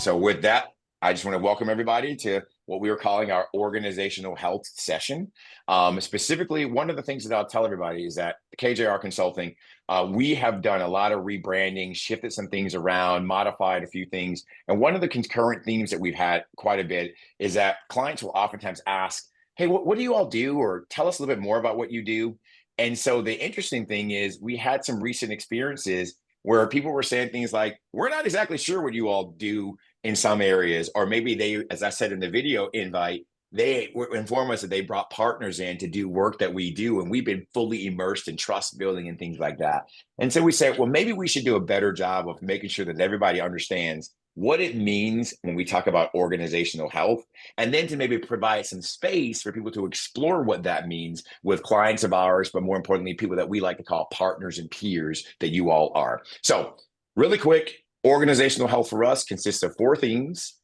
So with that, I just want to welcome everybody to what we are calling our organizational health session. Specifically, one of the things that I'll tell everybody is that KJR Consulting, we have done a lot of rebranding, shifted some things around, modified a few things. And one of the concurrent themes that we've had quite a bit is that clients will oftentimes ask, hey, what do you all do? Or tell us a little bit more about what you do. And so the interesting thing is we had some recent experiences where people were saying things like, we're not exactly sure what you all do in some areas, or maybe they, as I said in the video invite, they inform us that they brought partners in to do work that we do, and we've been fully immersed in trust building and things like that. And so we said, well, maybe we should do a better job of making sure that everybody understands what it means when we talk about organizational health, and then to maybe provide some space for people to explore what that means with clients of ours, but more importantly, people that we like to call partners and peers that you all are. So really quick, organizational health for us consists of 4 themes.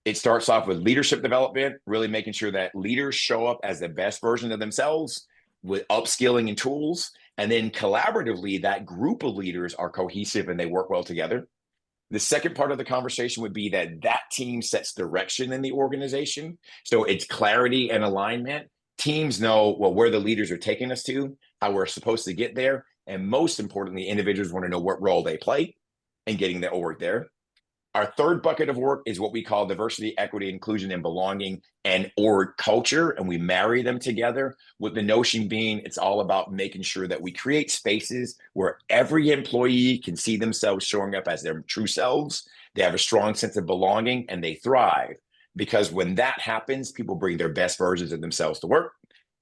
It starts off with leadership development, really making sure that leaders show up as the best version of themselves with upskilling and tools. And then collaboratively, that group of leaders are cohesive and they work well together. The second part of the conversation would be that team sets direction in the organization. So it's clarity and alignment. Teams know, well, where the leaders are taking us to, how we're supposed to get there. And most importantly, individuals want to know what role they play in getting that work there. Our third bucket of work is what we call diversity, equity, inclusion, and belonging and org culture. And we marry them together with the notion being it's all about making sure that we create spaces where every employee can see themselves showing up as their true selves. They have a strong sense of belonging and they thrive, because when that happens, people bring their best versions of themselves to work.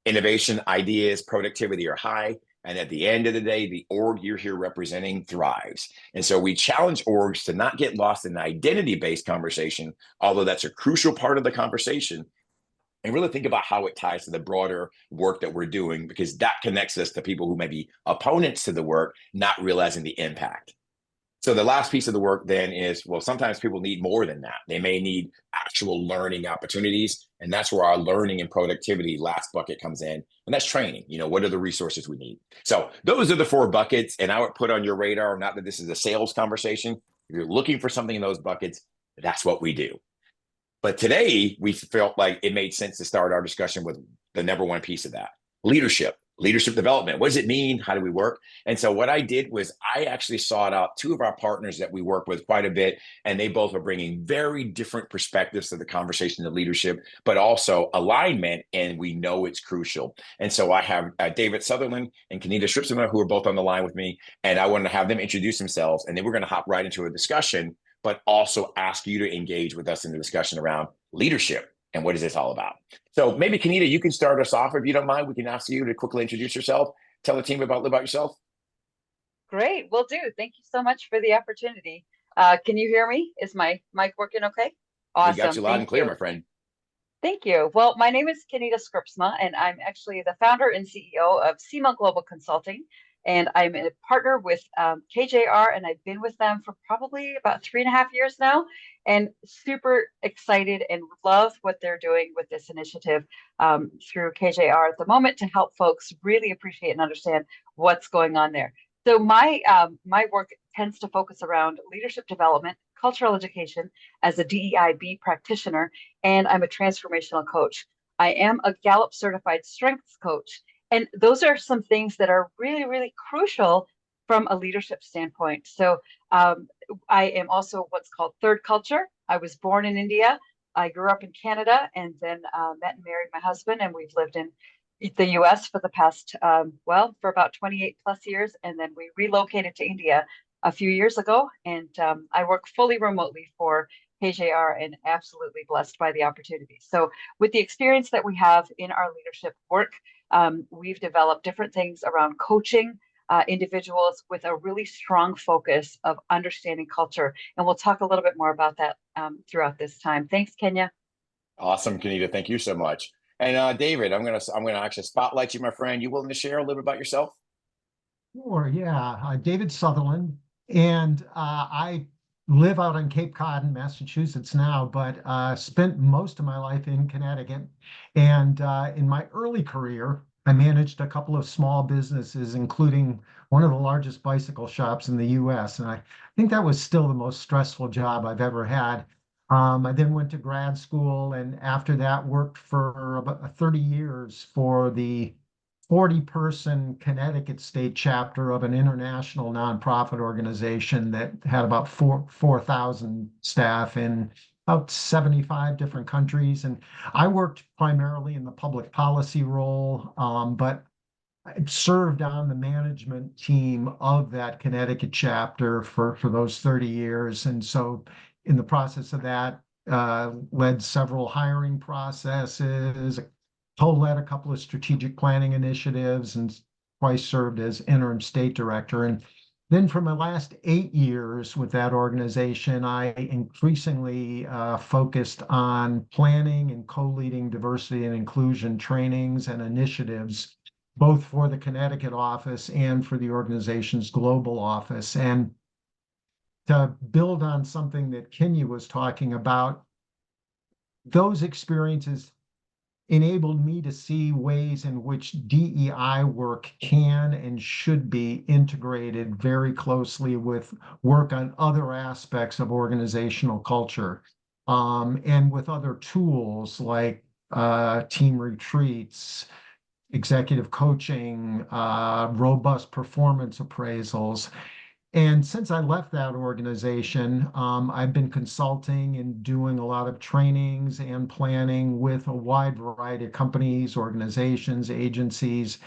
Innovation, ideas, productivity are high. And at the end of the day, the org you're here representing thrives. And so we challenge orgs to not get lost in the identity-based conversation, although that's a crucial part of the conversation, and really think about how it ties to the broader work that we're doing, because that connects us to people who may be opponents to the work, not realizing the impact. So the last piece of the work then is, well, sometimes people need more than that. They may need actual learning opportunities. And that's where our learning and productivity last bucket comes in. And that's training. What are the resources we need? So those are the 4 buckets. And I would put on your radar, not that this is a sales conversation. If you're looking for something in those buckets, that's what we do. But today we felt like it made sense to start our discussion with the number one piece of that: leadership development. What does it mean? How do we work? And so what I did was I actually sought out 2 of our partners that we work with quite a bit, and they both are bringing very different perspectives to the conversation of leadership, but also alignment, and we know it's crucial. And so I have David Sutherland and Kenita Stripsima, who are both on the line with me, and I wanted to have them introduce themselves, and then we're going to hop right into a discussion, but also ask you to engage with us in the discussion around leadership. And what is this all about? So maybe, Kenita, you can start us off if you don't mind. We can ask you to quickly introduce yourself. Tell the team about yourself. Great, will do. Thank you so much for the opportunity. Can you hear me? Is my mic working okay? We got Awesome. you loud and Thank clear, you. my friend. Thank you. Well, my name is Kenita Scripsma, and I'm actually the founder and CEO of Seema Global Consulting. And I'm a partner with KJR, and I've been with them for probably about 3.5 years now, and super excited and love what they're doing with this initiative through KJR at the moment to help folks really appreciate and understand what's going on there. So my work tends to focus around leadership development, cultural education as a DEIB practitioner, and I'm a transformational coach. I am a Gallup certified strengths coach. And those are some things that are really, really crucial from a leadership standpoint. So I am also what's called third culture. I was born in India. I grew up in Canada, and then met and married my husband, and we've lived in the US for the past, for about 28 plus years. And then we relocated to India a few years ago. And I work fully remotely for KJR and absolutely blessed by the opportunity. So with the experience that we have in our leadership work, we've developed different things around coaching individuals with a really strong focus of understanding culture. And we'll talk a little bit more about that throughout this time. Thanks, Kenya. Awesome, Kenita. Thank you so much. And David, I'm gonna actually spotlight you, my friend. You willing to share a little bit about yourself? Sure, yeah. David Sutherland, and I live out in Cape Cod in Massachusetts now, but spent most of my life in Connecticut. And in my early career, I managed a couple of small businesses, including one of the largest bicycle shops in the US. And I think that was still the most stressful job I've ever had. I then went to grad school, and after that worked for about 30 years for the 40-person Connecticut state chapter of an international nonprofit organization that had about 4,000 staff in about 75 different countries. And I worked primarily in the public policy role, but I served on the management team of that Connecticut chapter for those 30 years. And so in the process of that, led several hiring processes, co-led a couple of strategic planning initiatives, and twice served as interim state director. And then for my last 8 years with that organization, I increasingly focused on planning and co-leading diversity and inclusion trainings and initiatives, both for the Connecticut office and for the organization's global office. And to build on something that Kenya was talking about, those experiences enabled me to see ways in which DEI work can and should be integrated very closely with work on other aspects of organizational culture, and with other tools like team retreats, executive coaching, robust performance appraisals. And since I left that organization, I've been consulting and doing a lot of trainings and planning with a wide variety of companies, organizations, agencies.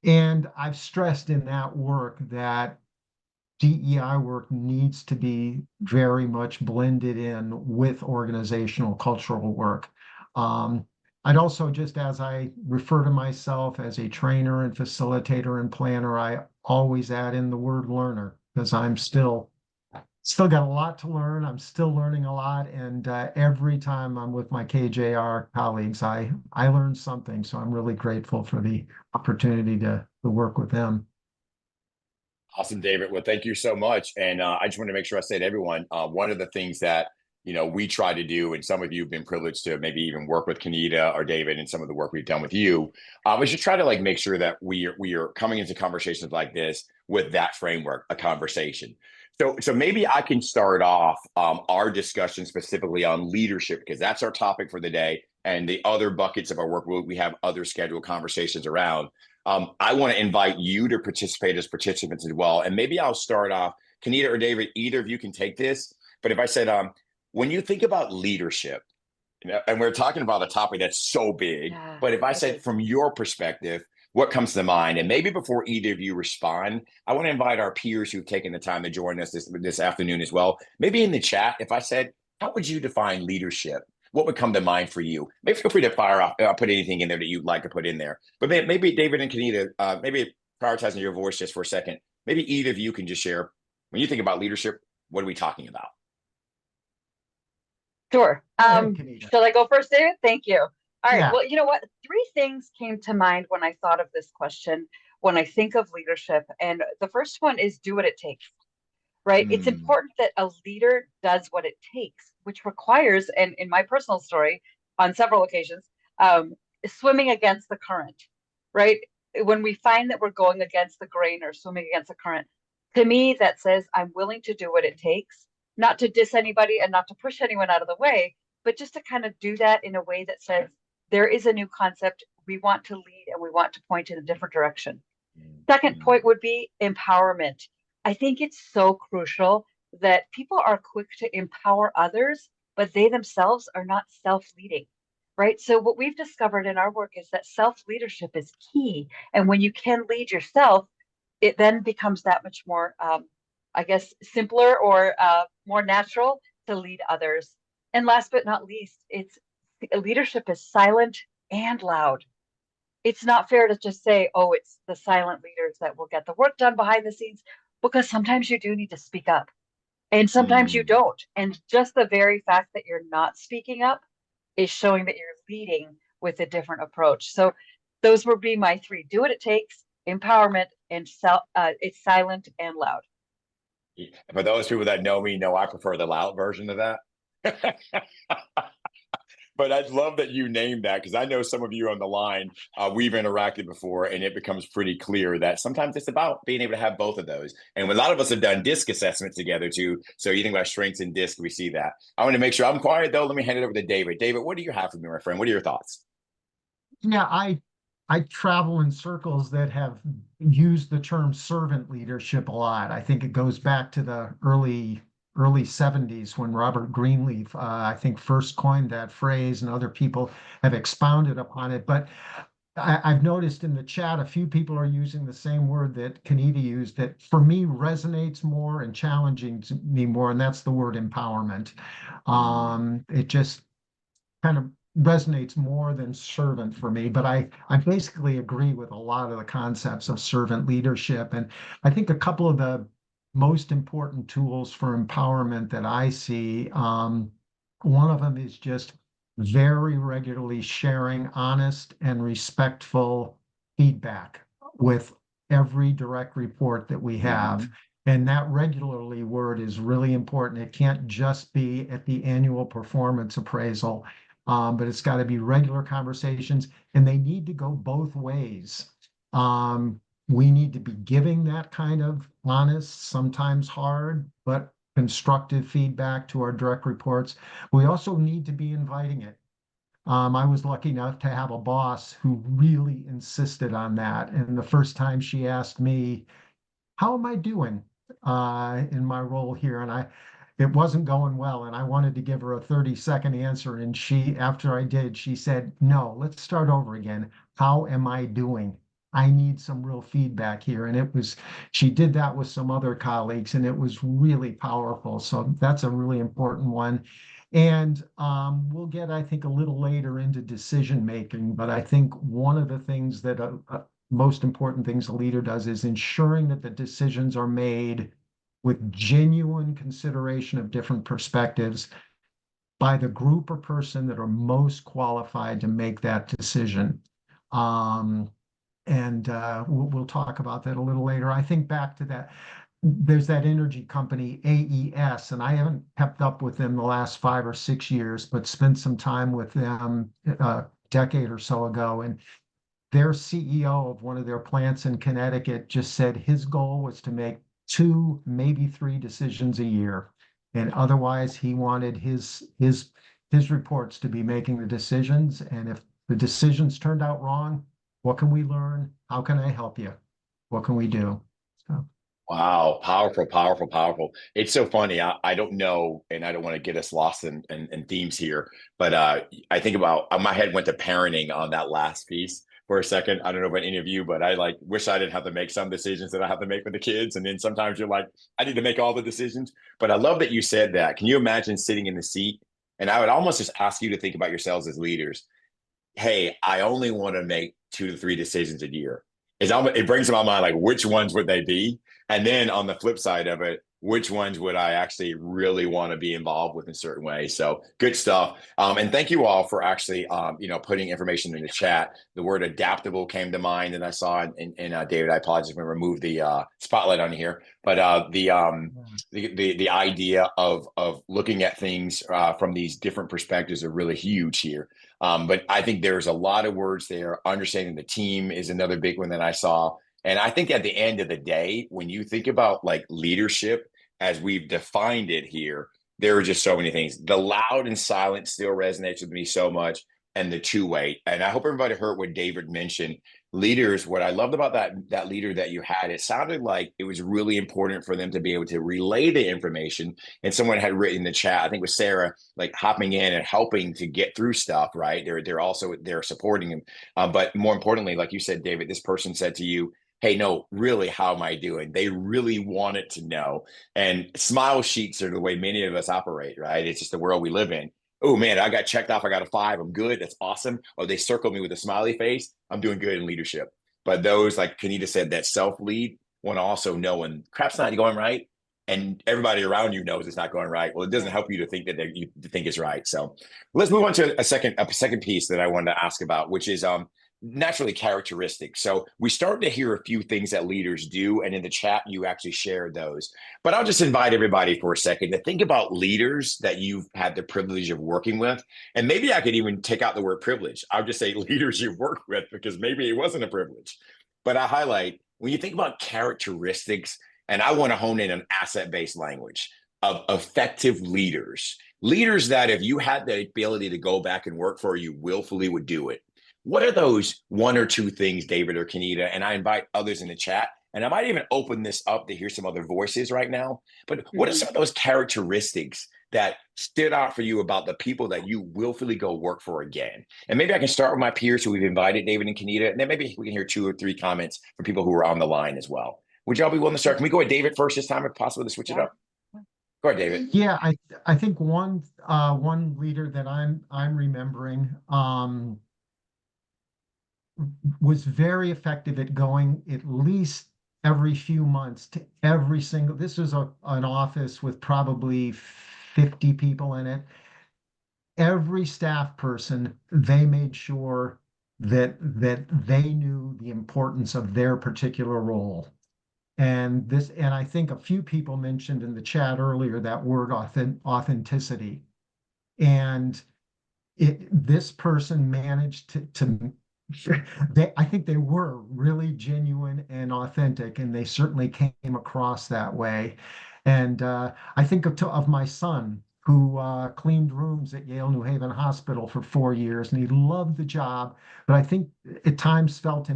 And I've stressed in that work that DEI work needs to be very much blended in with organizational cultural work. Um, I'd also, just as I refer to myself as a trainer and facilitator and planner, I always add in the word learner, because I'm still got a lot to learn. I'm still learning a lot, and every time I'm with my KJR colleagues, I learn something. So I'm really grateful for the opportunity to work with them. Awesome, David. Well, thank you so much. And I just want to make sure I say to everyone, one of the things that we try to do, and some of you have been privileged to maybe even work with Kenita or David, and some of the work we've done with you, is just try to make sure that we are coming into conversations like this with that framework, a conversation. So maybe I can start off our discussion specifically on leadership, because that's our topic for the day, and the other buckets of our work we have other scheduled conversations around. I want to invite you to participate as participants as well. And maybe I'll start off, Kenita or David, either of you can take this. But if I said, when you think about leadership, and we're talking about a topic that's so big, Yeah, but if I it said is. from your perspective, what comes to mind? And maybe before either of you respond, I want to invite our peers who've taken the time to join us this afternoon as well. Maybe in the chat, if I said, how would you define leadership? What would come to mind for you? Maybe feel free to fire off, put anything in there that you'd like to put in there. But maybe David and Kenita, maybe prioritizing your voice just for a second, maybe either of you can just share, when you think about leadership, what are we talking about? Sure. Go ahead, Kenita. Shall I go first, David? Thank you. All right. Yeah. Well, you know what? Three things came to mind when I thought of this question, when I think of leadership. And the first one is do what it takes, right? It's Mm, important that a leader does what it takes, which requires, and in my personal story, on several occasions, swimming against the current, right? When we find that we're going against the grain or swimming against the current, to me, that says I'm willing to do what it takes, not to diss anybody and not to push anyone out of the way, but just to kind of do that in a way that says there is a new concept. We want to lead and we want to point in a different direction. Second mm, point would be empowerment. I think it's so crucial that people are quick to empower others, but they themselves are not self-leading, right? So what we've discovered in our work is that self-leadership is key. And when you can lead yourself, it then becomes that much more, I guess, simpler or more natural to lead others. And last but not least, it's leadership is silent and loud. It's not fair to just say, oh, it's the silent leaders that will get the work done behind the scenes, because sometimes you do need to speak up and sometimes you mm. don't. And just the very fact that you're not speaking up is showing that you're leading with a different approach. So those would be my three: do what it takes, empowerment, and it's silent and loud. For those people that know me, know I prefer the loud version of that. But I'd love that you named that, because I know some of you on the line, we've interacted before, and it becomes pretty clear that sometimes it's about being able to have both of those. And a lot of us have done DISC assessments together too. So you think about strengths in DISC, we see that. I want to make sure I'm quiet though. Let me hand it over to David. David, what do you have for me, my friend? What are your thoughts? Yeah, I travel in circles that have used the term servant leadership a lot. I think it goes back to the early 70s when Robert Greenleaf, I think, first coined that phrase, and other people have expounded upon it. But I've noticed in the chat a few people are using the same word that Kanita used that for me resonates more and challenging to me more, and that's the word empowerment. It just kind of resonates more than servant for me, but I basically agree with a lot of the concepts of servant leadership. And I think a couple of the most important tools for empowerment that I see, one of them is just very regularly sharing honest and respectful feedback with every direct report that we have. And that regularly word is really important. It can't just be at the annual performance appraisal, but it's got to be regular conversations, and they need to go both ways. We need to be giving that kind of honest, sometimes hard, but constructive feedback to our direct reports. We also need to be inviting it. I was lucky enough to have a boss who really insisted on that. And the first time she asked me, how am I doing in my role here? And it wasn't going well. And I wanted to give her a 30-second answer. And after I did, she said, no, let's start over again. How am I doing? I need some real feedback here. And she did that with some other colleagues, and it was really powerful. So that's a really important one. And we'll get, I think, a little later into decision making, but I think one of the things that most important things a leader does is ensuring that the decisions are made with genuine consideration of different perspectives by the group or person that are most qualified to make that decision. We'll talk about that a little later. I think back to that. There's that energy company, AES, and I haven't kept up with them the last 5 or 6 years, but spent some time with them a decade or so ago. And their CEO of one of their plants in Connecticut just said his goal was to make 2, maybe 3 decisions a year. And otherwise, he wanted his reports to be making the decisions. And if the decisions turned out wrong, what can we learn? How can I help you? What can we do? So. Wow, powerful, powerful, powerful. It's so funny. I don't know, and I don't want to get us lost in themes here, but I think about my head went to parenting on that last piece for a second. I don't know about any of you, but I wish I didn't have to make some decisions that I have to make with the kids. And then sometimes you're like, I need to make all the decisions. But I love that you said that. Can you imagine sitting in the seat? And I would almost just ask you to think about yourselves as leaders. Hey, I only want to make 2 to 3 decisions a year. It brings to my mind, like, which ones would they be? And then on the flip side of it, which ones would I actually really want to be involved with in certain ways? So good stuff. And thank you all for actually, putting information in the chat. The word adaptable came to mind, and I saw in David, I apologize if we removed the spotlight on here, but the idea of looking at things from these different perspectives are really huge here. But I think there's a lot of words there. Understanding the team is another big one that I saw. And I think at the end of the day, when you think about like leadership as we've defined it here, there are just so many things. The loud and silent still resonates with me so much, and the two-way. And I hope everybody heard what David mentioned. Leaders, what I loved about that leader that you had, it sounded like it was really important for them to be able to relay the information. And someone had written in the chat, I think it was Sarah, like hopping in and helping to get through stuff, right? They're supporting him. But more importantly, like you said, David, this person said to you, hey, no, really, how am I doing? They really wanted to know. And smile sheets are the way many of us operate, right? It's just the world we live in. Oh man, I got checked off. I got a 5. I'm good. That's awesome. Or they circled me with a smiley face. I'm doing good in leadership. But those, like Kanita said, that self-lead want to also know when crap's not going right, and everybody around you knows it's not going right. Well, it doesn't help you to think that you think it's right. So let's move on to a second piece that I wanted to ask about, which is naturally characteristics. So we started to hear a few things that leaders do, and in the chat you actually shared those. But I'll just invite everybody for a second to think about leaders that you've had the privilege of working with. And maybe I could even take out the word privilege. I'll just say leaders you've worked with, because maybe it wasn't a privilege. But I highlight, when you think about characteristics, and I want to hone in on asset-based language of effective leaders, leaders that if you had the ability to go back and work for, you willfully would do it. What are those one or two things, David or Kenita? And I invite others in the chat, and I might even open this up to hear some other voices right now. But what are some of those characteristics that stood out for you about the people that you willfully go work for again? And maybe I can start with my peers who we've invited, David and Kenita, and then maybe we can hear 2 or 3 comments from people who are on the line as well. Would y'all be willing to start? Can we go with David first this time, if possible, to switch it up? Go ahead, David. Yeah, I think one leader that I'm remembering was very effective at going at least every few months to every single. This was an office with probably 50 people in it. Every staff person, they made sure that they knew the importance of their particular role. And I think a few people mentioned in the chat earlier that word authenticity. And this person managed to I think they were really genuine and authentic, and they certainly came across that way. And I think of my son, who cleaned rooms at Yale New Haven Hospital for 4 years, and he loved the job, but I think at times felt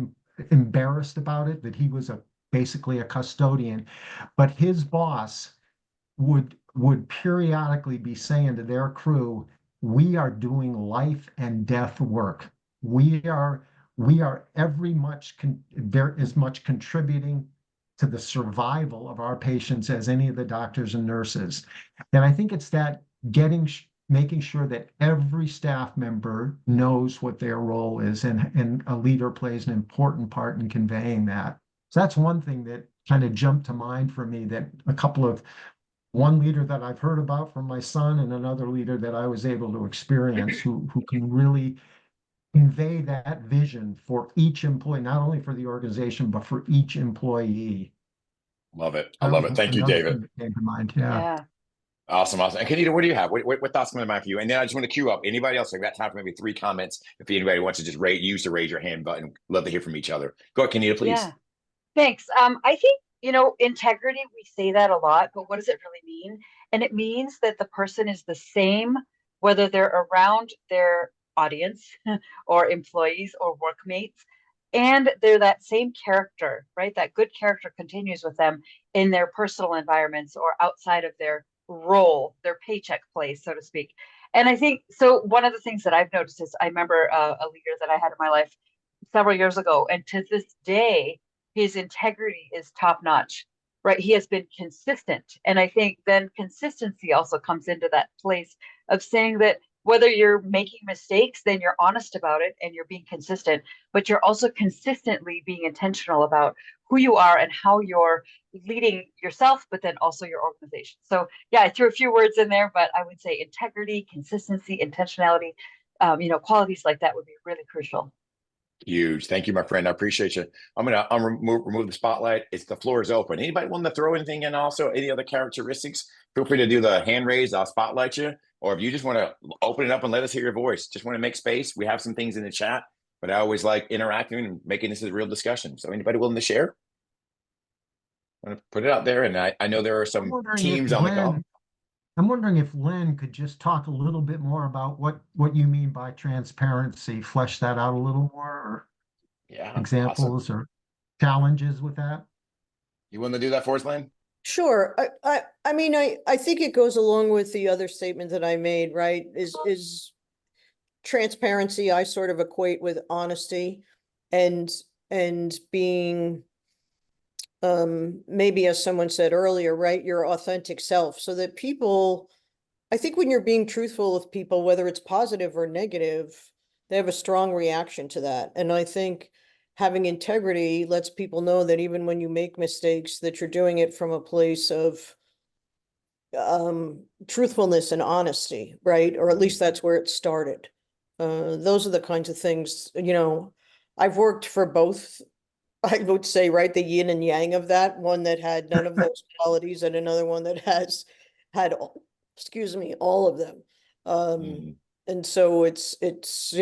embarrassed about it, that he was basically a custodian. But his boss would periodically be saying to their crew, "We are doing life and death work. We are there as much contributing to the survival of our patients as any of the doctors and nurses." And I think it's that making sure that every staff member knows what their role is, and a leader plays an important part in conveying that. So that's one thing that kind of jumped to mind for me, that one leader that I've heard about from my son, and another leader that I was able to experience, who can really convey that vision for each employee, not only for the organization, but for each employee. Love it. I love it. Thank you, David. That came to mind. Yeah. Awesome. And Kenita, what do you have? What thoughts come to mind for you? And then I just want to queue up anybody else. I've got time for maybe 3 comments. If anybody wants to just use the raise your hand button, love to hear from each other. Go ahead, Kenita, please. Yeah, thanks. I think, integrity, we say that a lot, but what does it really mean? And it means that the person is the same, whether they're around their audience or employees or workmates, and they're that same character, right? That good character continues with them in their personal environments or outside of their role, their paycheck place, so to speak. And I think, so one of the things that I've noticed is, I remember a leader that I had in my life several years ago, and to this day, his integrity is top notch, right? He has been consistent. And I think then consistency also comes into that place of saying that whether you're making mistakes, then you're honest about it and you're being consistent, but you're also consistently being intentional about who you are and how you're leading yourself, but then also your organization. So yeah, I threw a few words in there, but I would say integrity, consistency, intentionality, qualities like that would be really crucial. Huge. Thank you, my friend. I appreciate you. I'm going to remove the spotlight. The floor is open. Anybody want to throw anything in also? Any other characteristics? Feel free to do the hand raise. I'll spotlight you. Or if you just want to open it up and let us hear your voice, just want to make space. We have some things in the chat, but I always like interacting and making this a real discussion. So anybody willing to share? I'm going to put it out there. And I know there are some teams on the call. I'm wondering if Lynn could just talk a little bit more about what you mean by transparency, flesh that out a little more, or examples or challenges with that. You want to do that for us, Lynn? Sure. I mean, I think it goes along with the other statement that I made, right? Is transparency, I sort of equate with honesty and being, maybe as someone said earlier, right, your authentic self, so that people, I think when you're being truthful with people, whether it's positive or negative, they have a strong reaction to that. And I think having integrity lets people know that even when you make mistakes, that you're doing it from a place of truthfulness and honesty, right? Or at least that's where it started. Those are the kinds of things, I've worked for both, I would say, right, the yin and yang of that, one that had none of those qualities and another one that had, excuse me, all of them. Mhm. And so it's, it's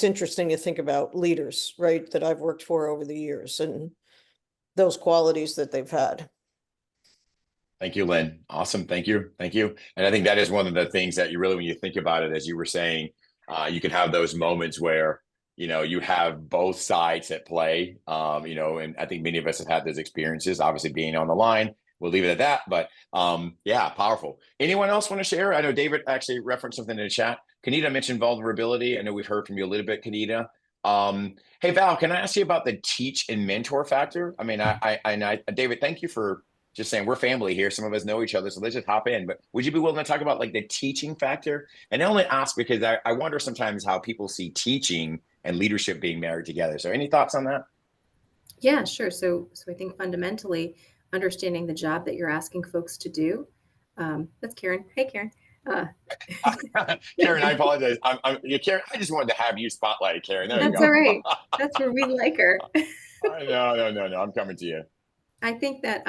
interesting to think about leaders, right, that I've worked for over the years and those qualities that they've had. Thank you, Lynn. Awesome. Thank you. Thank you. And I think that is one of the things that you really, when you think about it, as you were saying, you can have those moments where, you have both sides at play, and I think many of us have had those experiences, obviously being on the line. We'll leave it at that. But yeah, powerful. Anyone else want to share? I know David actually referenced something in the chat. Kanita mentioned vulnerability. I know we've heard from you a little bit, Kanita. Hey, Val, can I ask you about the teach and mentor factor? I mean, David, thank you for just saying we're family here. Some of us know each other, so let's just hop in. But would you be willing to talk about like the teaching factor? And I only ask because I wonder sometimes how people see teaching and leadership being married together. So any thoughts on that? Yeah, sure. So I think fundamentally understanding the job that you're asking folks to do. That's Karen. Hey, Karen. Karen, I apologize. Karen, I just wanted to have you spotlight, Karen. There you That's go. all right. That's where we like her. No. I'm coming to you. I think that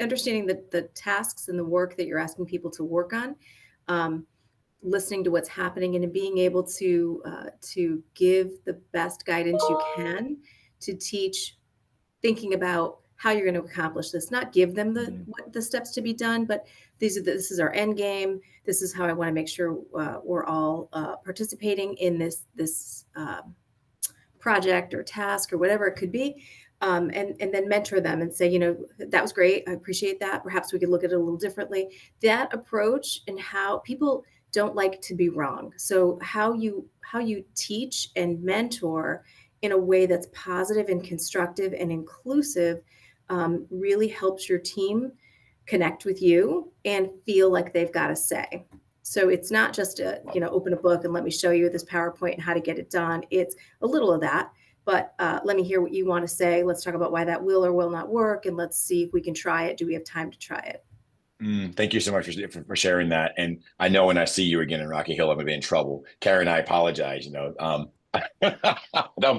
understanding the tasks and the work that you're asking people to work on, listening to what's happening and being able to give the best guidance you can to teach, thinking about how you're going to accomplish this, not give them the steps to be done, but this is our end game. This is how I want to make sure we're all participating in this project or task or whatever it could be. And then mentor them and say, that was great. I appreciate that. Perhaps we could look at it a little differently. That approach and how people don't like to be wrong. So how you teach and mentor in a way that's positive and constructive and inclusive really helps your team connect with you and feel like they've got a say. So it's not just open a book and let me show you this PowerPoint and how to get it done. It's a little of that, but let me hear what you want to say. Let's talk about why that will or will not work, and let's see if we can try it. Do we have time to try it? Thank you so much for sharing that. And I know when I see you again in Rocky Hill, I'm gonna be in trouble. Karen, I apologize. Don't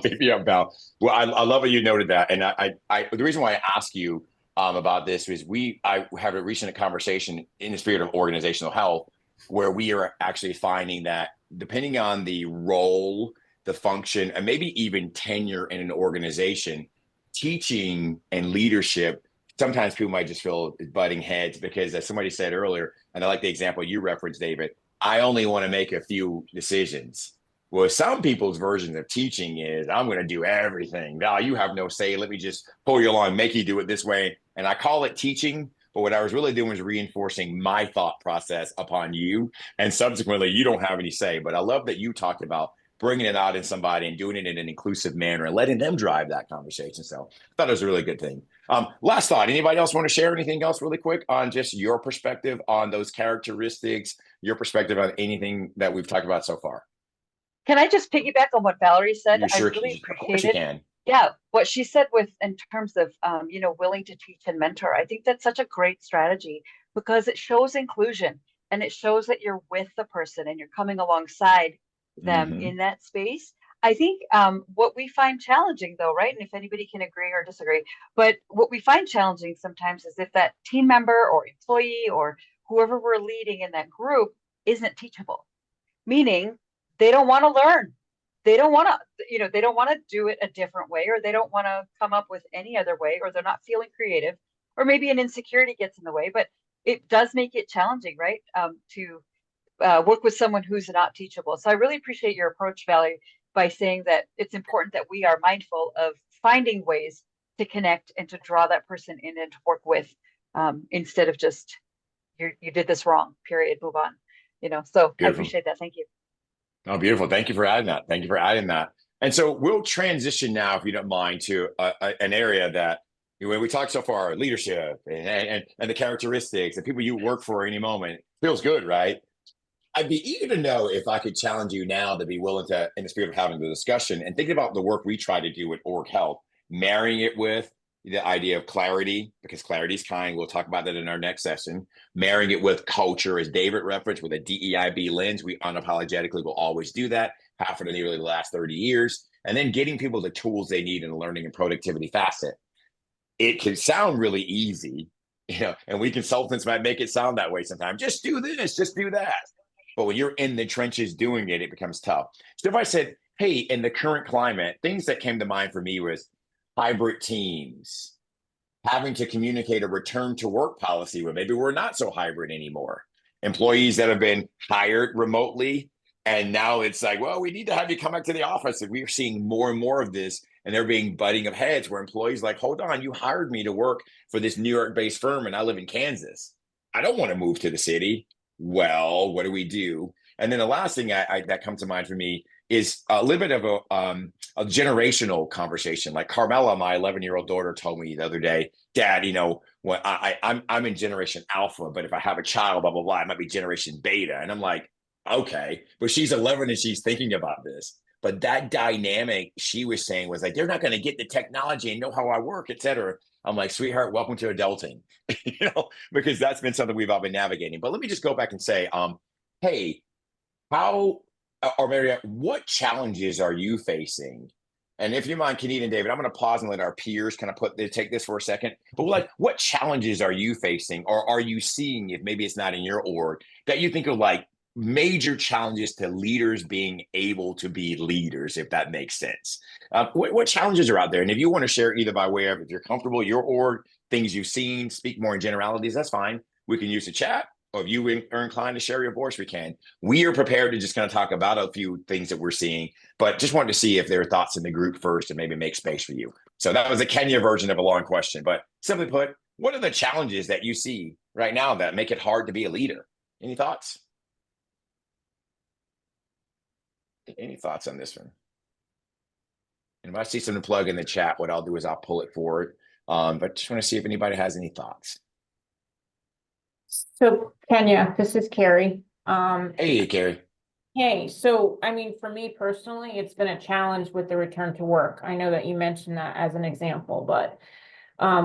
beat me up, Val. Well, I love that you noted that. And the reason why I ask you about this is I have a recent conversation in the spirit of organizational health, where we are actually finding that depending on the role, the function, and maybe even tenure in an organization, teaching and leadership, sometimes people might just feel butting heads because, as somebody said earlier, and I like the example you referenced, David, I only want to make a few decisions. Well, some people's version of teaching is I'm going to do everything. Val, you have no say. Let me just pull you along, make you do it this way. And I call it teaching. But what I was really doing was reinforcing my thought process upon you. And subsequently, you don't have any say. But I love that you talked about bringing it out in somebody and doing it in an inclusive manner and letting them drive that conversation. So I thought it was a really good thing. Last thought, anybody else want to share anything else really quick on just your perspective on those characteristics, your perspective on anything that we've talked about so far? Can I just piggyback on what Valerie said? You sure I really can. Of course you appreciate it. can. Yeah, what she said in terms of willing to teach and mentor. I think that's such a great strategy because it shows inclusion and it shows that you're with the person and you're coming alongside them in that space. I think what we find challenging though, right? And if anybody can agree or disagree, but what we find challenging sometimes is if that team member or employee or whoever we're leading in that group isn't teachable, meaning they don't want to learn. They don't want to, they don't want to do it a different way, or they don't want to come up with any other way, or they're not feeling creative, or maybe an insecurity gets in the way, but it does make it challenging, right? To work with someone who's not teachable. So I really appreciate your approach, Valerie, by saying that it's important that we are mindful of finding ways to connect and to draw that person in and to work with, instead of just, you did this wrong, period, move on. So Beautiful. I appreciate that. Thank you. Oh, beautiful. Thank you for adding that. Thank you for adding that. And so we'll transition now, if you don't mind, to an area that when we talk so far, leadership and the characteristics and people you work for any moment feels good, right? I'd be eager to know if I could challenge you now to be willing to, in the spirit of having the discussion and thinking about the work we try to do with Org Health, marrying it with the idea of clarity, because clarity is kind. We'll talk about that in our next session. Marrying it with culture, as David referenced, with a DEIB lens. We unapologetically will always do that. half of nearly the last 30 years, and then getting people the tools they need in the learning and productivity facet. It can sound really easy, and we consultants might make it sound that way sometimes. Just do this, just do that. But when you're in the trenches doing it, it becomes tough. So if I said, hey, in the current climate, things that came to mind for me was hybrid teams, having to communicate a return to work policy where maybe we're not so hybrid anymore. Employees that have been hired remotely, and now it's like, well, we need to have you come back to the office. And we're seeing more and more of this, and they're being butting of heads where employees like, hold on, you hired me to work for this New York-based firm, and I live in Kansas. I don't want to move to the city. Well, what do we do? And then the last thing that comes to mind for me is a little bit of a generational conversation. Like Carmela, my 11-year-old daughter, told me the other day, Dad, when I'm in generation alpha, but if I have a child, blah, blah, blah, I might be generation beta. And I'm like, okay, but she's 11 and she's thinking about this. But that dynamic she was saying was like, they're not going to get the technology and know how I work, et cetera. I'm like, sweetheart, welcome to adulting, because that's been something we've all been navigating. But let me just go back and say, hey, how, or maybe what challenges are you facing? And if you mind, Kenita and David, I'm going to pause and let our peers kind of take this for a second. But like, what challenges are you facing, or are you seeing, if maybe it's not in your org, that you think are like major challenges to leaders being able to be leaders, if that makes sense? What challenges are out there? And if you want to share either by way of, if you're comfortable, your org, things you've seen, speak more in generalities, that's fine. We can use the chat, or if you are inclined to share your voice, we can. We are prepared to just kind of talk about a few things that we're seeing, but just wanted to see if there are thoughts in the group first and maybe make space for you. So that was a Kenya version of a long question, but simply put, what are the challenges that you see right now that make it hard to be a leader? Any thoughts? Any thoughts on this one? And if I see something to plug in the chat, what I'll do is I'll pull it forward. But just want to see if anybody has any thoughts. So Kenya, this is Carrie. Hey, Carrie. Hey, so I mean, for me personally, it's been a challenge with the return to work. I know that you mentioned that as an example, but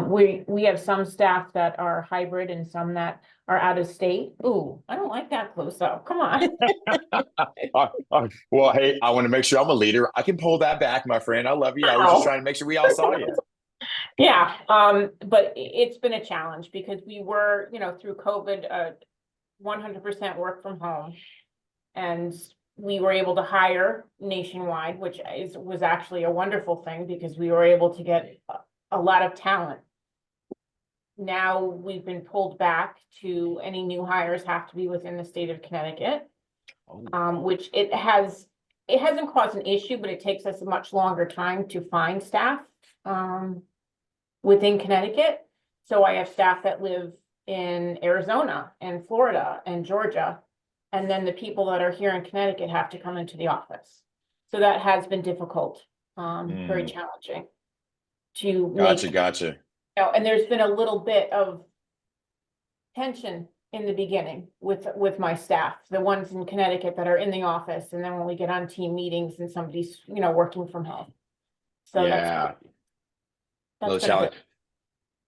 we have some staff that are hybrid and some that are out of state. Ooh, I don't like that close up. Come on. Well, hey, I want to make sure I'm a leader. I can pull that back, my friend. I love you. I was just trying to make sure we all saw you. Yeah, but it's been a challenge because we were, through COVID, 100% work from home, and we were able to hire nationwide, which was actually a wonderful thing because we were able to get a lot of talent. Now we've been pulled back to any new hires have to be within the state of Connecticut, which it hasn't caused an issue, but it takes us a much longer time to find staff within Connecticut. So I have staff that live in Arizona and Florida and Georgia, and then the people that are here in Connecticut have to come into the office. So that has been difficult, very challenging to Gotcha. And there's been a little bit of tension in the beginning with my staff, the ones in Connecticut that are in the office, and then when we get on team meetings and somebody's working from home. So yeah, that's challenge.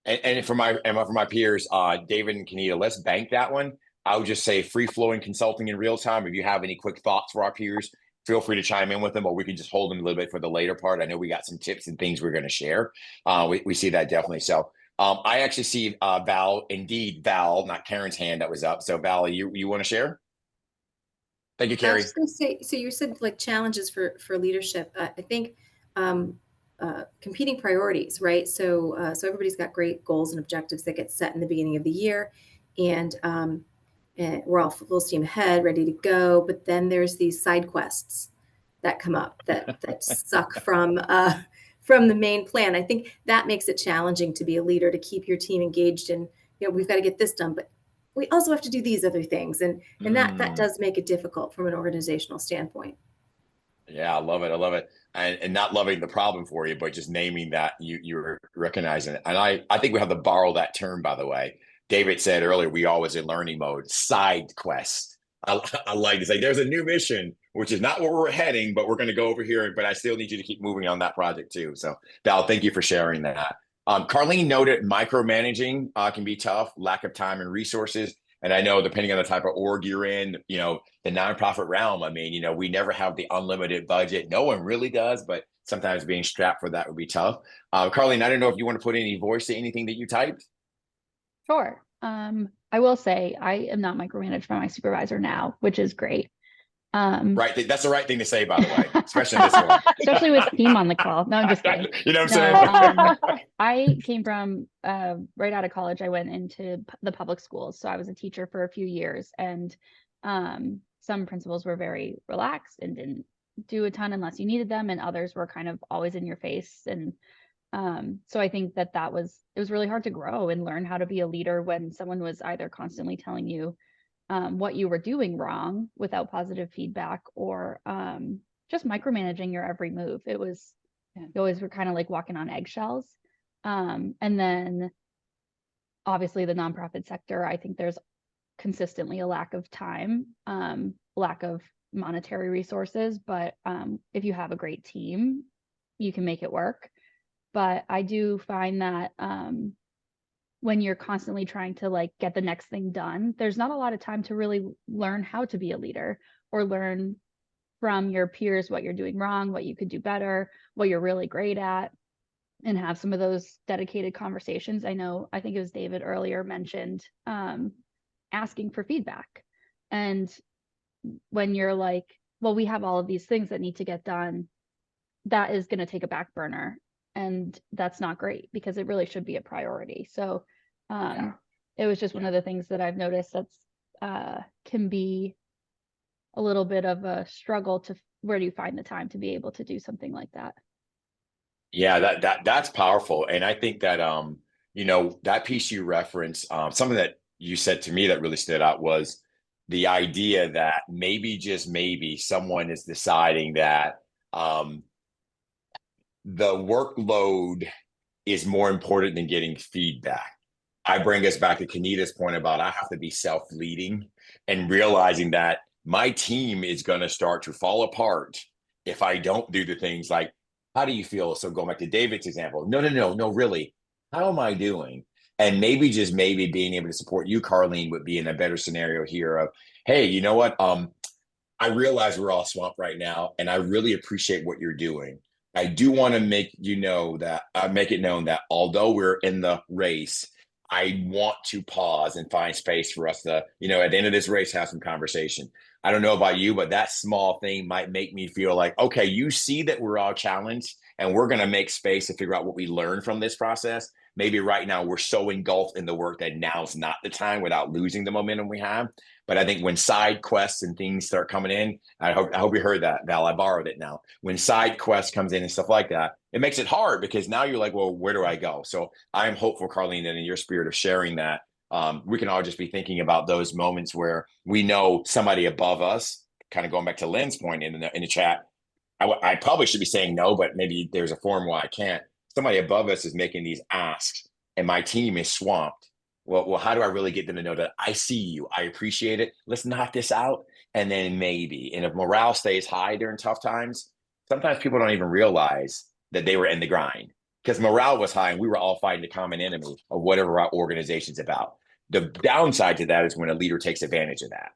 And for my peers, David and Kenita, let's bank that one. I would just say free flowing consulting in real time. If you have any quick thoughts for our peers, feel free to chime in with them, or we can just hold them a little bit for the later part. I know we got some tips and things we're going to share. We see that definitely. So I actually see Val, not Karen's hand that was up. So Val, you want to share? Thank you, Carrie. I was going to say, so you said like challenges for leadership. I think competing priorities, right? So everybody's got great goals and objectives that get set in the beginning of the year, and we're all full steam ahead, ready to go. But then there's these side quests that come up that suck from the main plan. I think that makes it challenging to be a leader, to keep your team engaged in, we've got to get this done, but we also have to do these other things. And that does make it difficult from an organizational standpoint. Yeah, I love it. And not loving the problem for you, but just naming that you're recognizing it. And I think we have to borrow that term, by the way. David said earlier, we always in learning mode, side quest. I like to say there's a new mission, which is not where we're heading, but we're going to go over here. But I still need you to keep moving on that project too. So Val, thank you for sharing that. Carlene noted micromanaging can be tough, lack of time and resources. And I know depending on the type of org you're in, the nonprofit realm, I mean, we never have the unlimited budget. No one really does, but sometimes being strapped for that would be tough. Carlene, I don't know if you want to put any voice to anything that you typed. Sure. I will say I am not micromanaged by my supervisor now, which is great. Right. That's the right thing to say, by the way, especially in this one. Especially with Seema on the call. No, I'm just kidding. You know what I'm saying? I came from right out of college. I went into the public schools. So I was a teacher for a few years, and some principals were very relaxed and didn't do a ton unless you needed them, and others were kind of always in your face. And so I think that it was really hard to grow and learn how to be a leader when someone was either constantly telling you what you were doing wrong without positive feedback, or just micromanaging your every move. You always were kind of like walking on eggshells. And then obviously the nonprofit sector, I think there's consistently a lack of time, lack of monetary resources, but if you have a great team, you can make it work. But I do find that when you're constantly trying to like get the next thing done, there's not a lot of time to really learn how to be a leader or learn from your peers what you're doing wrong, what you could do better, what you're really great at, and have some of those dedicated conversations. I think it was David earlier mentioned asking for feedback. And when you're like, well, we have all of these things that need to get done, that is going to take a back burner. And that's not great, because it really should be a priority. So it was just one of the things that I've noticed that's can be a little bit of a struggle to where do you find the time to be able to do something like that? Yeah, that's powerful. And I think that that piece you referenced, something that you said to me that really stood out was the idea that maybe, just maybe, someone is deciding that the workload is more important than getting feedback. I bring us back to Kenita's point about I have to be self-leading and realizing that my team is going to start to fall apart if I don't do the things like, how do you feel? So going back to David's example, no, really, how am I doing? And maybe, just maybe, being able to support you, Carlene, would be in a better scenario here of, hey, you know what? I realize we're all swamped right now, and I really appreciate what you're doing. I do want to make it known that although we're in the race, I want to pause and find space for us to, at the end of this race, have some conversation. I don't know about you, but that small thing might make me feel like, okay, you see that we're all challenged, and we're going to make space to figure out what we learned from this process. Maybe right now we're so engulfed in the work that now's not the time, without losing the momentum we have. But I think when side quests and things start coming in, I hope you heard that, Val. I borrowed it now. When side quest comes in and stuff like that, it makes it hard, because now you're like, well, where do I go? So I am hopeful, Carlene, that in your spirit of sharing that, we can all just be thinking about those moments where we know somebody above us, kind of going back to Lynn's point in the chat. I probably should be saying no, but maybe there's a forum where I can't. Somebody above us is making these asks, and my team is swamped. Well, how do I really get them to know that I see you? I appreciate it. Let's knock this out. And then maybe, and if morale stays high during tough times, sometimes people don't even realize that they were in the grind, because morale was high and we were all fighting the common enemy of whatever our organization's about. The downside to that is when a leader takes advantage of that.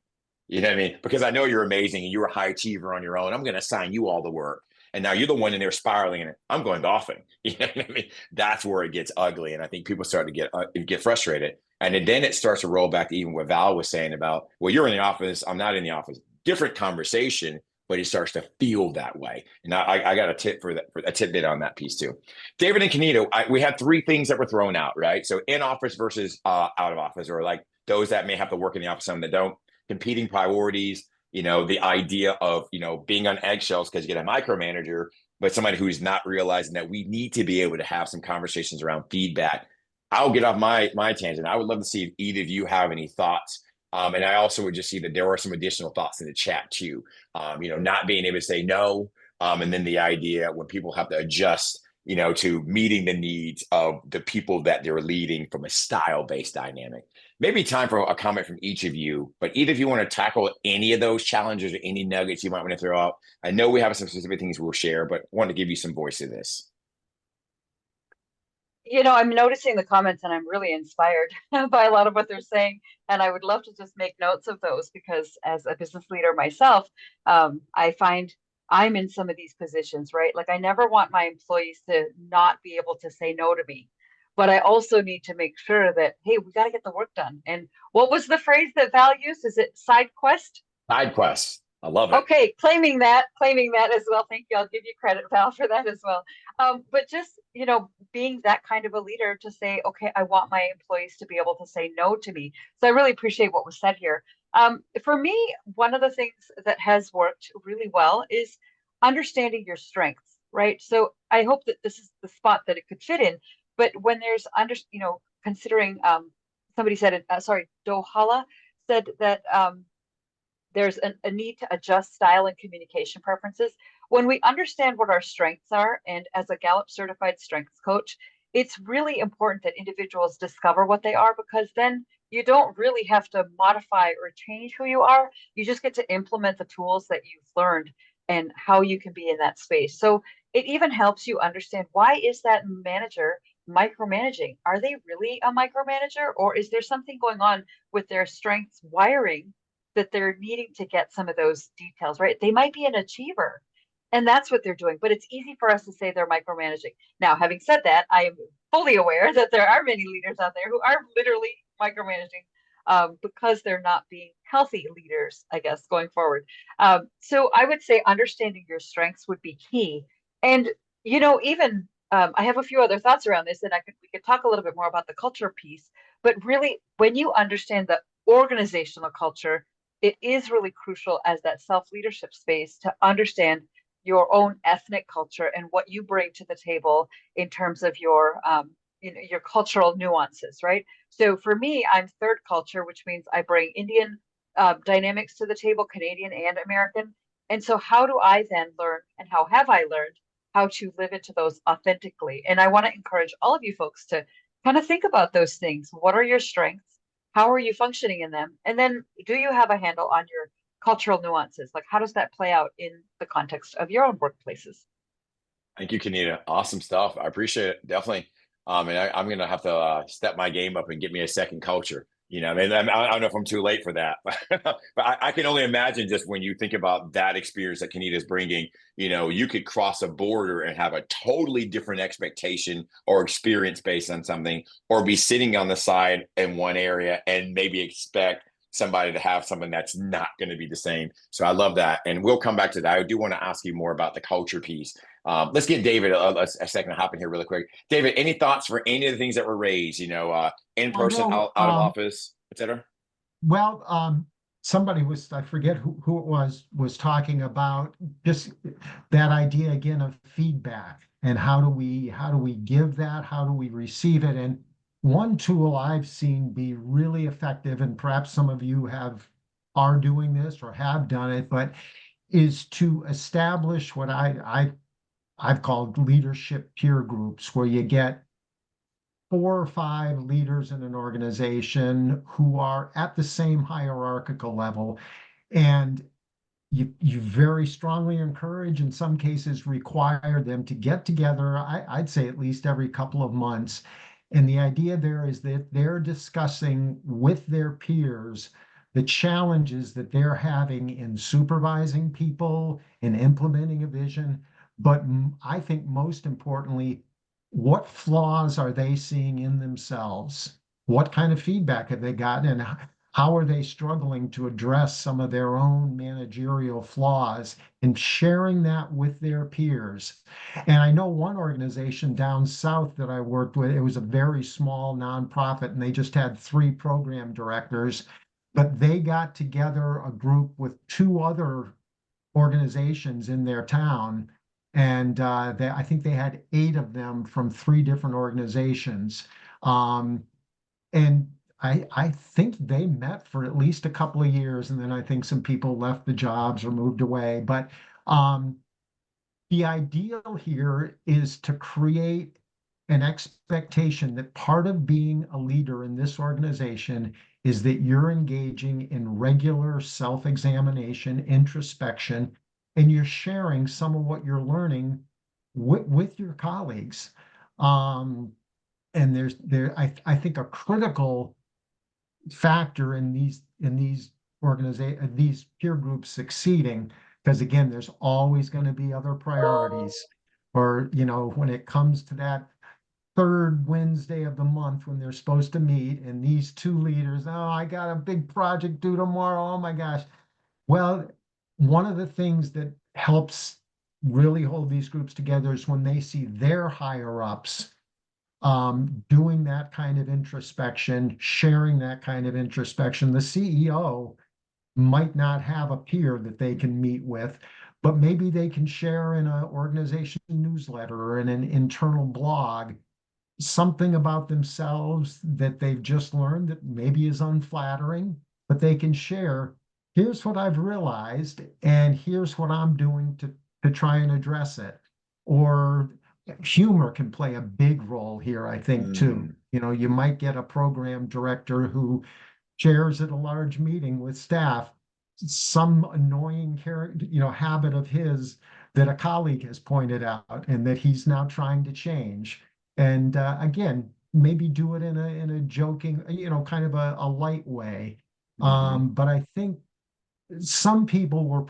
You know what I mean? Because I know you're amazing and you're a high achiever on your own. I'm going to assign you all the work. And now you're the one in there spiraling, and I'm going golfing. You know what I mean? That's where it gets ugly. And I think people start to get frustrated. And then it starts to roll back to even what Val was saying about, well, you're in the office, I'm not in the office. Different conversation, but it starts to feel that way. And I got a tip for a tidbit on that piece too. David and Kenita, we had three things that were thrown out, right? So in office versus out of office, or like those that may have to work in the office, some that don't, competing priorities, the idea of, being on eggshells because you get a micromanager, but somebody who's not realizing that we need to be able to have some conversations around feedback. I'll get off my tangent. I would love to see if either of you have any thoughts. And I also would just see that there are some additional thoughts in the chat too. Not being able to say no. And then the idea when people have to adjust, to meeting the needs of the people that they're leading from a style-based dynamic. Maybe time for a comment from each of you, but either of you want to tackle any of those challenges or any nuggets you might want to throw out. I know we have some specific things we'll share, but I want to give you some voice to this. I'm noticing the comments and I'm really inspired by a lot of what they're saying. And I would love to just make notes of those because as a business leader myself, I find I'm in some of these positions, right? Like I never want my employees to not be able to say no to me. But I also need to make sure that, hey, we got to get the work done. And what was the phrase that Val used? Is it side quest? Side quests. I love it. Okay, claiming that as well. Thank you. I'll give you credit, Val, for that as well. But just, being that kind of a leader to say, okay, I want my employees to be able to say no to me. So I really appreciate what was said here. For me, one of the things that has worked really well is understanding your strengths, right? So I hope that this is the spot that it could fit in. But when there's considering, somebody said it, sorry, Dohala said that there's a need to adjust style and communication preferences. When we understand what our strengths are, and as a Gallup certified strengths coach, it's really important that individuals discover what they are because then you don't really have to modify or change who you are. You just get to implement the tools that you've learned and how you can be in that space. So it even helps you understand why is that manager micromanaging? Are they really a micromanager or is there something going on with their strengths wiring that they're needing to get some of those details, right? They might be an achiever and that's what they're doing, but it's easy for us to say they're micromanaging. Now, having said that, I am fully aware that there are many leaders out there who are literally micromanaging because they're not being healthy leaders, I guess, going forward. So I would say understanding your strengths would be key. And, even I have a few other thoughts around this, and we could talk a little bit more about the culture piece. But really, when you understand the organizational culture, it is really crucial as that self-leadership space to understand your own ethnic culture and what you bring to the table in terms of your cultural nuances, right? So for me, I'm third culture, which means I bring Indian dynamics to the table, Canadian and American. And so how do I then learn and how have I learned how to live into those authentically? And I want to encourage all of you folks to kind of think about those things. What are your strengths? How are you functioning in them? And then do you have a handle on your cultural nuances? Like how does that play out in the context of your own workplaces? Thank you, Kenita. Awesome stuff. I appreciate it. Definitely. And I'm going to have to step my game up and get me a second culture. I mean, I don't know if I'm too late for that, but I can only imagine just when you think about that experience that Kenita is bringing, you could cross a border and have a totally different expectation or experience based on something, or be sitting on the side in one area and maybe expect somebody to have something that's not going to be the same. So I love that. And we'll come back to that. I do want to ask you more about the culture piece. Let's get David a second to hop in here really quick. David, any thoughts for any of the things that were raised, in person, out of office, et cetera? Well, somebody I forget who it was talking about just that idea again of feedback and how do we give that? How do we receive it? And one tool I've seen be really effective, and perhaps some of you are doing this or have done it, but is to establish what I've called leadership peer groups, where you get 4 or 5 leaders in an organization who are at the same hierarchical level, and you very strongly encourage, in some cases require them to get together, I'd say at least every couple of months. And the idea there is that they're discussing with their peers the challenges that they're having in supervising people, in implementing a vision, but I think most importantly, what flaws are they seeing in themselves? What kind of feedback have they gotten? And how are they struggling to address some of their own managerial flaws and sharing that with their peers? And I know one organization down south that I worked with, it was a very small nonprofit, and they just had 3 program directors, but they got together a group with 2 other organizations in their town. And I think they had 8 of them from 3 different organizations. And I think they met for at least a couple of years, and then I think some people left the jobs or moved away. But the ideal here is to create an expectation that part of being a leader in this organization is that you're engaging in regular self-examination, introspection, and you're sharing some of what you're learning with your colleagues. and I think a critical factor in these these peer groups succeeding, because again, there's always going to be other priorities, or when it comes to that third Wednesday of the month when they're supposed to meet, and these two leaders, oh, I got a big project due tomorrow, oh my gosh. Well, one of the things that helps really hold these groups together is when they see their higher ups doing that kind of introspection, sharing that kind of introspection. The CEO might not have a peer that they can meet with, but maybe they can share in an organization newsletter or in an internal blog something about themselves that they've just learned that maybe is unflattering, but they can share, here's what I've realized, and here's what I'm doing to try and address it. Or humor can play a big role here, I think, too. You might get a program director who shares at a large meeting with staff some annoying habit of his that a colleague has pointed out and that he's now trying to change. And again, maybe do it in a joking, kind of a light way. But I think some people will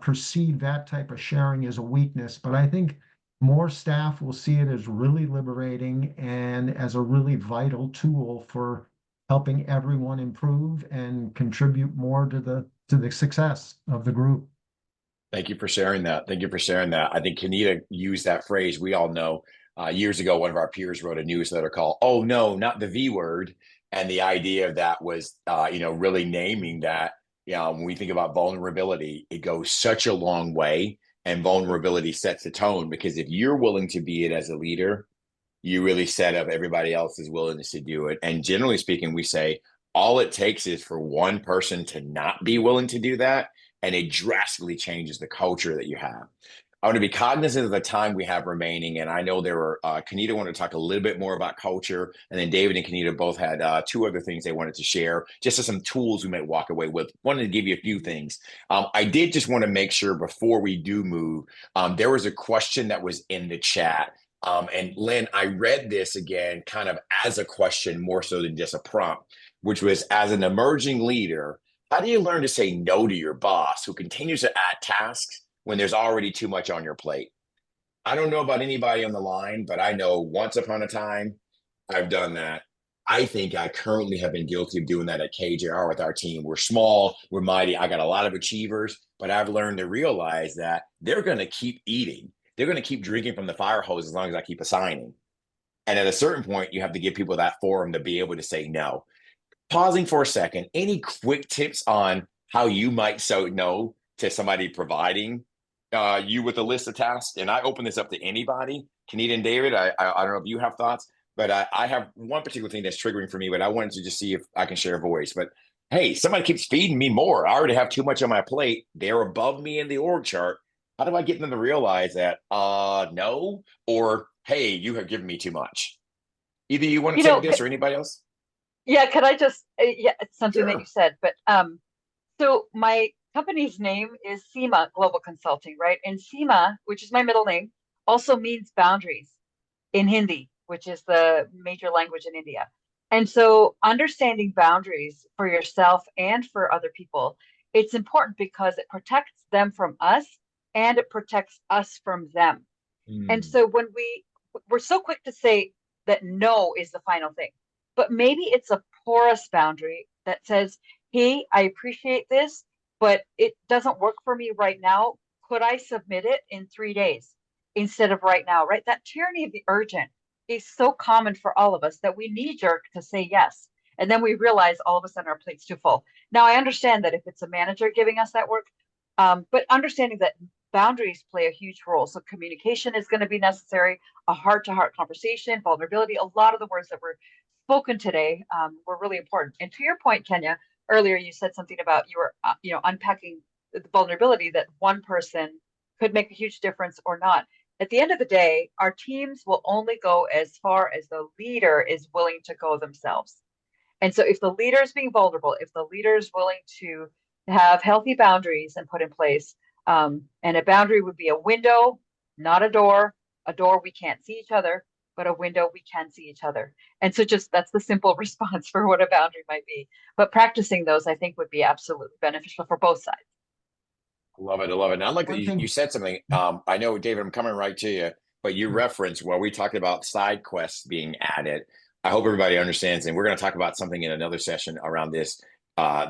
perceive that type of sharing as a weakness, but I think more staff will see it as really liberating and as a really vital tool for helping everyone improve and contribute more to the success of the group. Thank you for sharing that. Thank you for sharing that. I think Kenita used that phrase. We all know years ago, one of our peers wrote a newsletter called, "Oh no, not the V word." And the idea of that was, really naming that, when we think about vulnerability, it goes such a long way, and vulnerability sets the tone, because if you're willing to be it as a leader, you really set up everybody else's willingness to do it. And generally speaking, we say all it takes is for one person to not be willing to do that, and it drastically changes the culture that you have. I want to be cognizant of the time we have remaining, and I know there were Kenita wanted to talk a little bit more about culture, and then David and Kenita both had two other things they wanted to share, just as some tools we might walk away with. Wanted to give you a few things. I did just want to make sure before we do move, there was a question that was in the chat. And Lynn, I read this again kind of as a question more so than just a prompt, which was, as an emerging leader, how do you learn to say no to your boss who continues to add tasks when there's already too much on your plate? I don't know about anybody on the line, but I know once upon a time I've done that. I think I currently have been guilty of doing that at KJR with our team. We're small, we're mighty. I got a lot of achievers, but I've learned to realize that they're going to keep eating. They're going to keep drinking from the fire hose as long as I keep assigning. And at a certain point, you have to give people that forum to be able to say no. Pausing for a second, any quick tips on how you might say no to somebody providing you with a list of tasks? And I open this up to anybody. Kenita and David, I don't know if you have thoughts, but I have one particular thing that's triggering for me, but I wanted to just see if I can share a voice. But hey, somebody keeps feeding me more. I already have too much on my plate. They're above me in the org chart. How do I get them to realize that, no, or hey, you have given me too much? Either you want to take this or anybody else? Yeah, could I just, yeah, it's something Sure. that you said, but so my company's name is Seema Global Consulting, right? And Seema, which is my middle name, also means boundaries in Hindi, which is the major language in India. And so understanding boundaries for yourself and for other people, it's important because it protects them from us and it protects us from them. And so when we're so quick to say that no is the final thing, but maybe it's a porous boundary that says, hey, I appreciate this, but it doesn't work for me right now. Could I submit it in 3 days instead of right now, right? That tyranny of the urgent is so common for all of us that we knee jerk to say yes. And then we realize all of a sudden our plate's too full. Now, I understand that if it's a manager giving us that work, but understanding that boundaries play a huge role. So communication is going to be necessary, a heart-to-heart conversation, vulnerability, a lot of the words that were spoken today were really important. And to your point, Kenya, earlier you said something about you were, unpacking the vulnerability that one person could make a huge difference or not. At the end of the day, our teams will only go as far as the leader is willing to go themselves. And so if the leader is being vulnerable, if the leader is willing to have healthy boundaries and put in place, and a boundary would be a window, not a door we can't see each other. but a window we can see each other. And so just that's the simple response for what a boundary might be. But practicing those, I think, would be absolutely beneficial for both sides. Love it. I love it. And I like that One you thing, said something. I know, David, I'm coming right to you, but you referenced while we talked about side quests being added. I hope everybody understands, and we're going to talk about something in another session around this,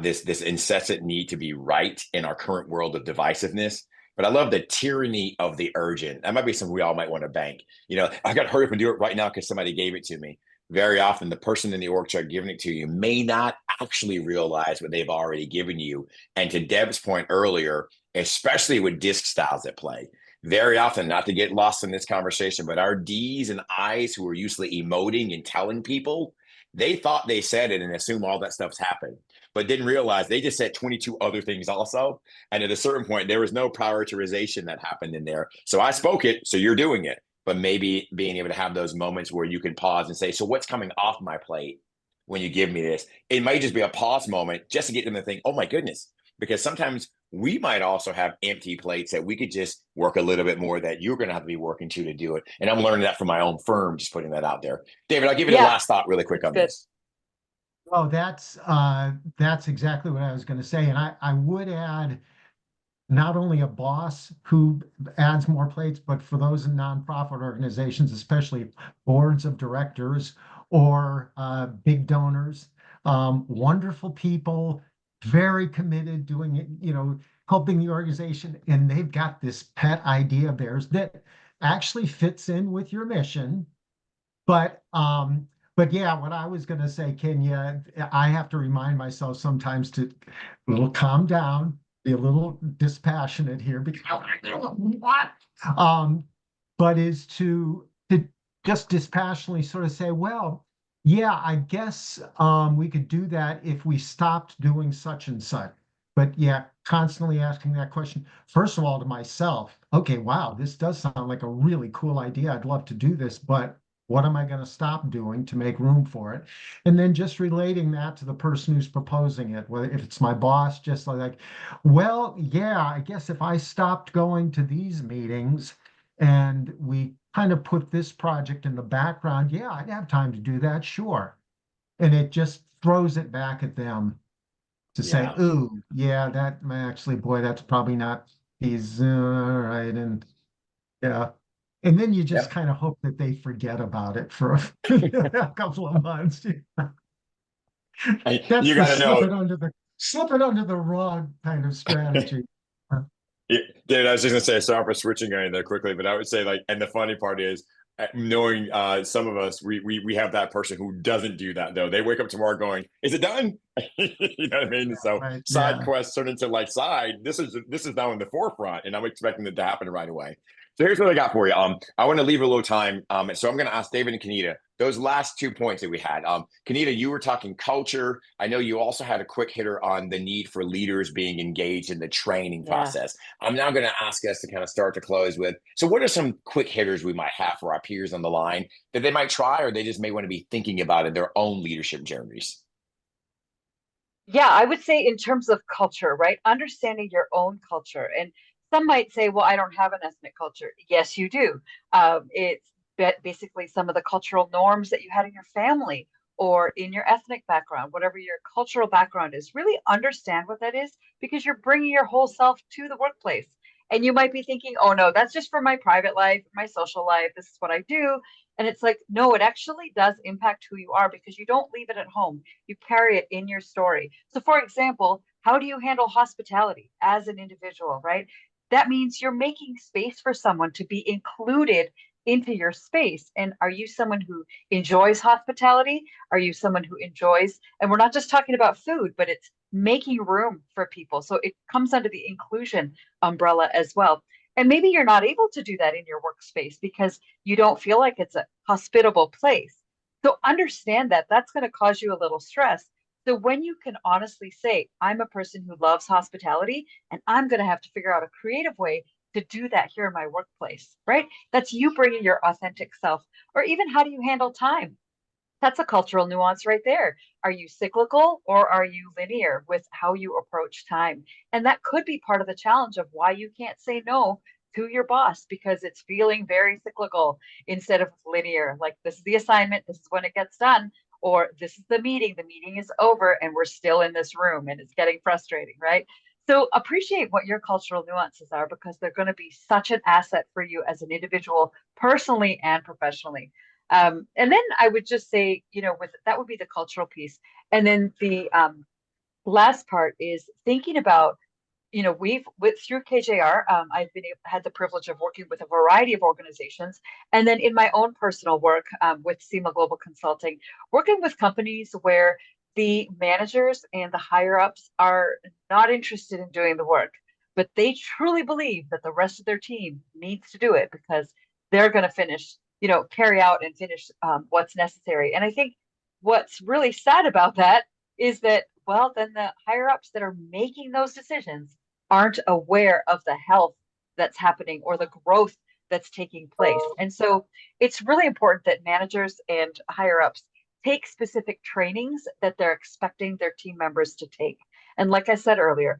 this incessant need to be right in our current world of divisiveness. But I love the tyranny of the urgent. That might be something we all might want to bank. You know, I got to hurry up and do it right now because somebody gave it to me. Very often, the person in the org chart giving it to you may not actually realize what they've already given you. And to Deb's point earlier, especially with disc styles at play. Very often, not to get lost in this conversation, but our D's and I's who are usually emoting and telling people, they thought they said it and assume all that stuff's happened, but didn't realize they just said 22 other things also. And at a certain point, there was no prioritization that happened in there. So I spoke it, so you're doing it. But maybe being able to have those moments where you can pause and say, so what's coming off my plate when you give me this? It might just be a pause moment just to get them to think, oh my goodness, because sometimes we might also have empty plates that we could just work a little bit more that you're going to have to be working to do it. And I'm learning that from my own firm, just putting that out there. David, I'll give you the Yeah, last thought really quick that's on good. this. oh, that's exactly what I was going to say. And I would add not only a boss who adds more plates, but for those in nonprofit organizations, especially boards of directors or big donors, wonderful people, very committed, doing it, you know, helping the organization, and they've got this pet idea of theirs that actually fits in with your mission. But yeah, what I was going to say, Kenya, I have to remind myself sometimes to a little calm down, be a little dispassionate here because what? But is to just dispassionately sort of say, well, yeah, I guess we could do that if we stopped doing such and such. But yeah, constantly asking that question, first of all, to myself, okay, wow, this does sound like a really cool idea. I'd love to do this, but what am I going to stop doing to make room for it? And then just relating that to the person who's proposing it, whether if it's my boss, just like, well, yeah, I guess if I stopped going to these meetings and we kind of put this project in the background, yeah, I'd have time to do that, sure. And it just throws it back at them to say, Yeah. ooh, yeah, that actually, boy, that's probably not these right. And yeah. And then you just Yep. kind of hope that they forget about it for a couple of months. And That's you the got to know, slip it under the rug kind of strategy. yeah, David, I was just gonna say, sorry for switching on you there quickly, but I would say like, and the funny part is knowing some of us, we have that person who doesn't do that though. They wake up tomorrow going, "Is it done?" You know what I mean? So Right. side Yeah. quests turn into like side. This is now in the forefront, and I'm expecting it to happen right away. So here's what I got for you. I want to leave a little time. So I'm going to ask David and Kanita those last 2 points that we had. Kanita, you were talking culture. I know you also had a quick hitter on the need for leaders being engaged in the training Yeah. process. I'm now going to ask us to kind of start to close with. So, what are some quick hitters we might have for our peers on the line that they might try, or they just may want to be thinking about in their own leadership journeys? Yeah, I would say in terms of culture, right? Understanding your own culture. And some might say, well, I don't have an ethnic culture. Yes, you do. It's basically some of the cultural norms that you had in your family or in your ethnic background, whatever your cultural background is. Really understand what that is because you're bringing your whole self to the workplace. And you might be thinking, oh, no, that's just for my private life, my social life. This is what I do. And it's like, no, it actually does impact who you are because you don't leave it at home. You carry it in your story. So, for example, how do you handle hospitality as an individual, right? That means you're making space for someone to be included into your space. And are you someone who enjoys hospitality? Are you someone who enjoys, and we're not just talking about food, but it's making room for people. So it comes under the inclusion umbrella as well. And maybe you're not able to do that in your workspace because you don't feel like it's a hospitable place. So understand that that's going to cause you a little stress. So when you can honestly say, I'm a person who loves hospitality and I'm going to have to figure out a creative way to do that here in my workplace, right? That's you bringing your authentic self. Or even how do you handle time? That's a cultural nuance right there. Are you cyclical or are you linear with how you approach time? And that could be part of the challenge of why you can't say no to your boss because it's feeling very cyclical instead of linear. Like, this is the assignment, this is when it gets done, or this is the meeting is over and we're still in this room and it's getting frustrating, right? So appreciate what your cultural nuances are, because they're going to be such an asset for you as an individual, personally and professionally. And then I would just say, with that would be the cultural piece. And then the last part is thinking about, through KJR, I've had the privilege of working with a variety of organizations, and then in my own personal work with Seema Global Consulting, working with companies where the managers and the higher ups are not interested in doing the work, but they truly believe that the rest of their team needs to do it because they're going to carry out and finish what's necessary. And I think what's really sad about that is that, well, then the higher ups that are making those decisions aren't aware of the health that's happening or the growth that's taking place. And so it's really important that managers and higher ups take specific trainings that they're expecting their team members to take. And like I said earlier,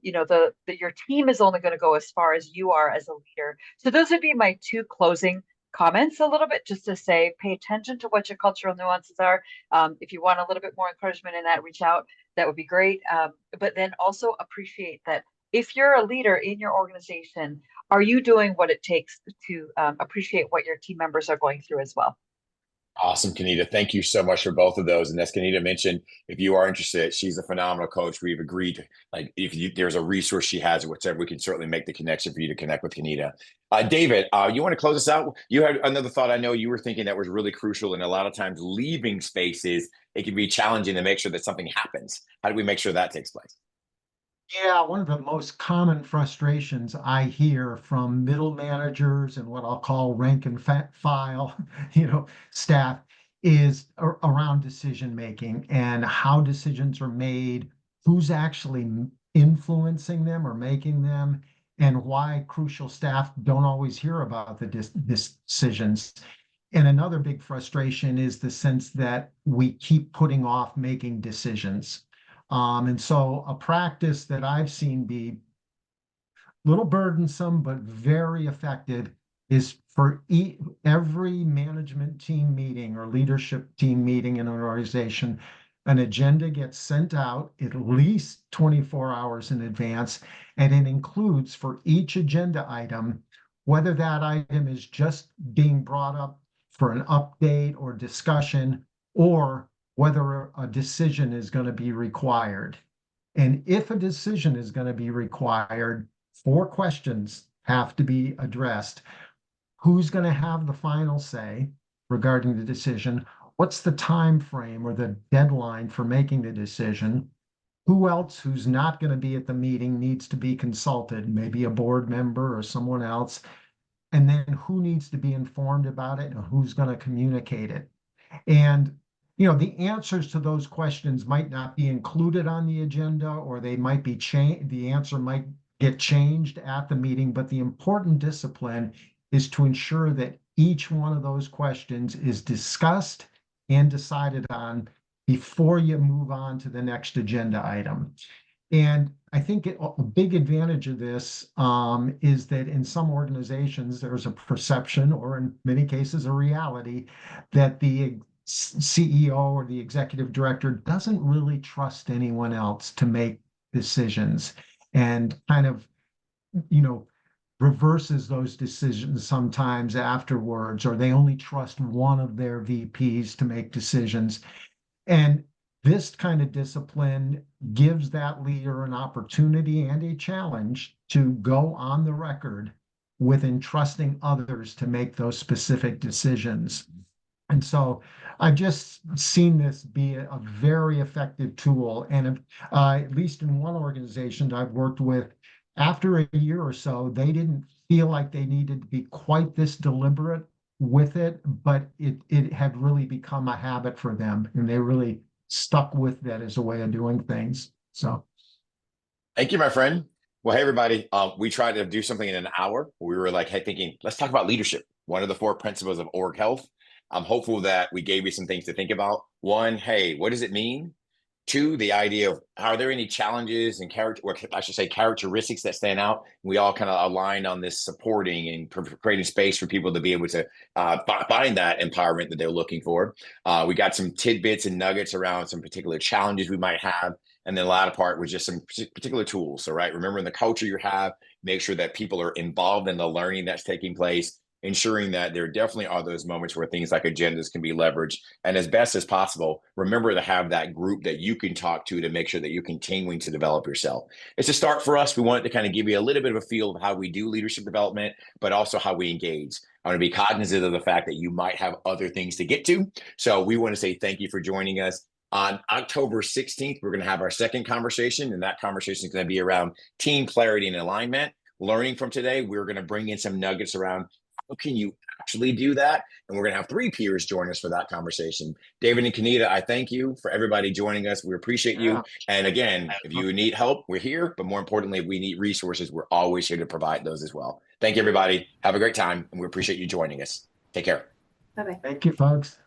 your team is only going to go as far as you are as a leader. So those would be my two closing comments, a little bit, just to say, pay attention to what your cultural nuances are. If you want a little bit more encouragement in that, reach out. That would be great. But then also appreciate that if you're a leader in your organization, are you doing what it takes to appreciate what your team members are going through as well? Awesome, Kenita. Thank you so much for both of those. And as Kenita mentioned, if you are interested, she's a phenomenal coach. We've agreed, like, there's a resource she has or whatever, we can certainly make the connection for you to connect with Kenita. David, you want to close us out? You had another thought I know you were thinking that was really crucial. And a lot of times leaving spaces, it can be challenging to make sure that something happens. How do we make sure that takes place? Yeah, one of the most common frustrations I hear from middle managers and what I'll call rank and file, staff is around decision making and how decisions are made, who's actually influencing them or making them, and why crucial staff don't always hear about the decisions. And another big frustration is the sense that we keep putting off making decisions. And so a practice that I've seen be a little burdensome, but very effective is for every management team meeting or leadership team meeting in an organization, an agenda gets sent out at least 24 hours in advance, and it includes for each agenda item, whether that item is just being brought up for an update or discussion, or whether a decision is going to be required. And if a decision is going to be required, 4 questions have to be addressed. Who's going to have the final say regarding the decision? What's the time frame or the deadline for making the decision? Who else who's not going to be at the meeting needs to be consulted, maybe a board member or someone else? And then who needs to be informed about it and who's going to communicate it? And the answers to those questions might not be included on the agenda, or they might be changed. The answer might get changed at the meeting, but the important discipline is to ensure that each one of those questions is discussed and decided on before you move on to the next agenda item. And I think a big advantage of this is that in some organizations, there's a perception, or in many cases, a reality, that the CEO or the executive director doesn't really trust anyone else to make decisions, and kind of, reverses those decisions sometimes afterwards, or they only trust one of their VPs to make decisions. And this kind of discipline gives that leader an opportunity and a challenge to go on the record with entrusting others to make those specific decisions. And so I've just seen this be a very effective tool. And at least in one organization I've worked with, after a year or so, they didn't feel like they needed to be quite this deliberate with it, but it had really become a habit for them, and they really stuck with that as a way of doing things. So Thank you, my friend. Well, hey, everybody. We tried to do something in an hour. We were like, hey, thinking, let's talk about leadership. One of the 4 principles of org health. I'm hopeful that we gave you some things to think about. One, hey, what does it mean Two, the idea of are there any challenges and character, or I should say characteristics that stand out? We all kind of aligned on this supporting and creating space for people to be able to find that empowerment that they're looking for. We got some tidbits and nuggets around some particular challenges we might have. And then the latter part was just some particular tools. So, right, remembering the culture you have, make sure that people are involved in the learning that's taking place, ensuring that there definitely are those moments where things like agendas can be leveraged. And as best as possible, remember to have that group that you can talk to make sure that you're continuing to develop yourself. It's a start for us. We wanted to kind of give you a little bit of a feel of how we do leadership development, but also how we engage. I want to be cognizant of the fact that you might have other things to get to. So we want to say thank you for joining us. On October 16th, we're going to have our second conversation, and that conversation is going to be around team clarity and alignment. Learning from today, we're going to bring in some nuggets around how can you actually do that? And we're going to have 3 peers join us for that conversation. David and Kenita, I thank you for everybody joining us. We appreciate you. And again, if you need help, we're here. But more importantly, if we need resources, we're always here to provide those as well. Thank you, everybody. Have a great time. And we appreciate you joining us. Take care. Bye-bye. Thank you, folks.